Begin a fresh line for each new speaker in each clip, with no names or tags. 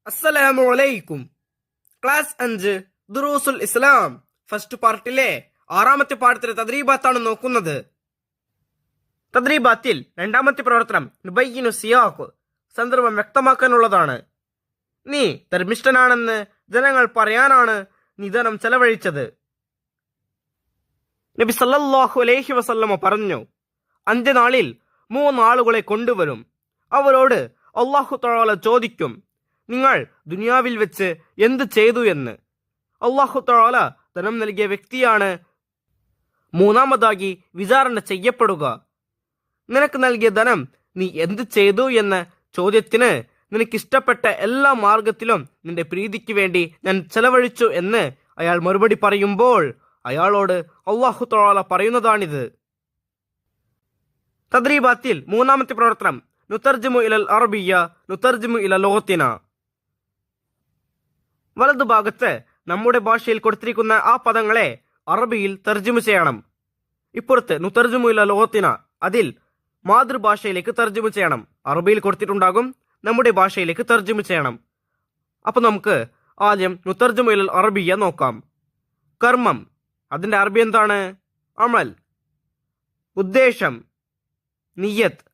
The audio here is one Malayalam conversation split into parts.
അസ്സലാമു അലൈക്കും. ക്ലാസ് 5 ദുറൂസുൽ ഇസ്ലാം ഫസ്റ്റ് പാർട്ടിലെ 6ാമത്തെ പാഠത്തിലെ തദ്രീബാത്താണ് നോക്കുന്നത്. തദ്രീബാത്തിൽ 2ാമത്തെ പ്രവർത്തനം നുബയ്യിനു സിയാഖ്, സന്ദർഭം വ്യക്തമാക്കാനുള്ളതാണ്. നീ ധർമ്മിഷ്ഠനാണെന്ന് ജനങ്ങൾ പറയാനാണ് നീ ധനം ചെലവഴിച്ചത്. നബി സല്ലല്ലാഹു അലൈഹി വസല്ലമ പറഞ്ഞു, അന്ത്യനാളിൽ 3 ആളുകളെ കൊണ്ടുവരും. അവരോട് അല്ലാഹു തആല ചോദിക്കും, നിങ്ങൾ ദുനിയാവിൽ വെച്ച് എന്ത് ചെയ്തു എന്ന്. അല്ലാഹു തആല ധനം നൽകിയ വ്യക്തിയാണ് മൂന്നാമതായി വിചാരണ ചെയ്യപ്പെടുക. നിനക്ക് നൽകിയ ധനം നീ എന്ത് ചെയ്തു എന്ന ചോദ്യത്തിന് നിനക്കിഷ്ടപ്പെട്ട എല്ലാ മാർഗത്തിലും നിന്റെ പ്രീതിക്ക് വേണ്ടി ഞാൻ ചെലവഴിച്ചു എന്ന് അയാൾ മറുപടി പറയുമ്പോൾ അയാളോട് അല്ലാഹു തആല പറയുന്നതാണിത്. തദ്രീബാത്തിൽ 3ാമത്തെ പ്രവർത്തനം നുതർജിമു ഇലൽ അറബിയ്യ നുതർജിമു ഇല ലോകത്തിന. വലതുഭാഗത്ത് നമ്മുടെ ഭാഷയിൽ കൊടുത്തിരിക്കുന്ന ആ പദങ്ങളെ അറബിയിൽ തർജിമ ചെയ്യണം. ഇപ്പുറത്ത് നുതർജിമു ഇല ലോകത്തിന, അതിൽ മാതൃഭാഷയിലേക്ക് തർജിമ ചെയ്യണം. അറബിയിൽ കൊടുത്തിട്ടുണ്ടാകും, നമ്മുടെ ഭാഷയിലേക്ക് തർജിമ ചെയ്യണം. അപ്പൊ നമുക്ക് ആദ്യം നുതർജിമു ഇലൽ അറബിയ്യ നോക്കാം. കർമ്മം, അതിന്റെ അറബി എന്താണ്? അമൽ. ഉദ്ദേശം നിയ്യത്ത്.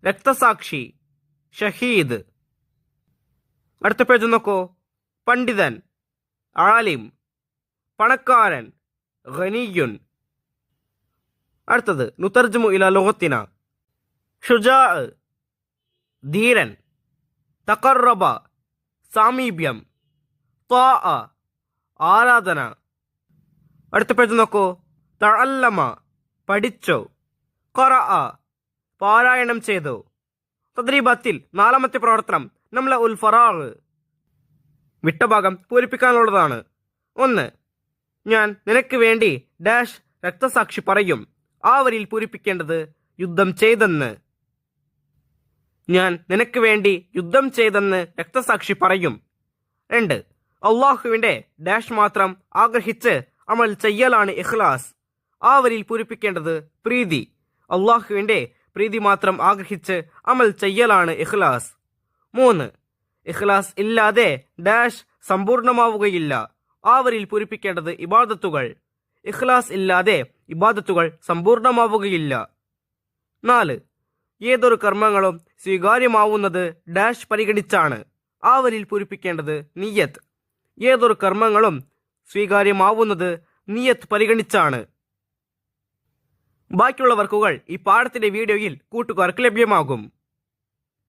രക്തസാക്ഷി ഷഹീദ്. അടുത്ത പേജ് നോക്കൂ. പണ്ഡിതൻ ആലിം. പണക്കാരൻ ഖനിയുൻ. അടുത്തത് നുതർജിമു ഇല ലുഗത്തിന. ഷുജാ ധീരൻ. തഖറബ സാമീപ്യം. ത്വാഅ ആരാധന. അടുത്ത പേജ് നോക്കൂ. തഅല്ലമ പഠിച്ചു. ഖറഅ പാരായണം ചെയ്തു. തദ്രീബാത്തിൽ 4ാമത്തെ പ്രവർത്തനം നംല ഉൽ ഫറാഗ്, വിട്ട ഭാഗം പൂരിപ്പിക്കാനുള്ളതാണ്. 1. ഞാൻ നിനക്ക് വേണ്ടി ഡാഷ് രക്തസാക്ഷി പറയും. ആ വരിയിൽ പൂരിപ്പിക്കേണ്ടത് യുദ്ധം ചെയ്തെന്ന്. ഞാൻ നിനക്ക് വേണ്ടി യുദ്ധം ചെയ്തെന്ന് രക്തസാക്ഷി പറയും. 2. അള്ളാഹുവിന്റെ ഡാഷ് മാത്രം ആഗ്രഹിച്ച് അമൽ ചെയ്യലാണ് ഇഖ്ലാസ്. ആ വരിയിൽ പൂരിപ്പിക്കേണ്ടത് പ്രീതി. അള്ളാഹുവിന്റെ പ്രീതി മാത്രം ആഗ്രഹിച്ച് അമൽ ചെയ്യലാണ് ഇഖ്ലാസ്. 3. ഇഖ്ലാസ് ഇല്ലാതെ ഡാഷ് സമ്പൂർണമാവുകയില്ല. ആ വരിയിൽ പൂരിപ്പിക്കേണ്ടത് ഇബാദത്തുകൾ. ഇഖ്ലാസ് ഇല്ലാതെ ഇബാദത്തുകൾ സമ്പൂർണമാവുകയില്ല. 4. ഏതൊരു കർമ്മങ്ങളും സ്വീകാര്യമാവുന്നത് ഡാഷ് പരിഗണിച്ചാണ്. ആ വരിയിൽ പൂരിപ്പിക്കേണ്ടത് നിയ്യത്ത്. ഏതൊരു കർമ്മങ്ങളും സ്വീകാര്യമാവുന്നത് നിയ്യത്ത് പരിഗണിച്ചാണ്. ബാക്കിയുള്ള വർക്കുകൾ ഈ പാഠത്തിന്റെ വീഡിയോയിൽ കൂട്ടുകാർക്ക് ലഭ്യമാകും.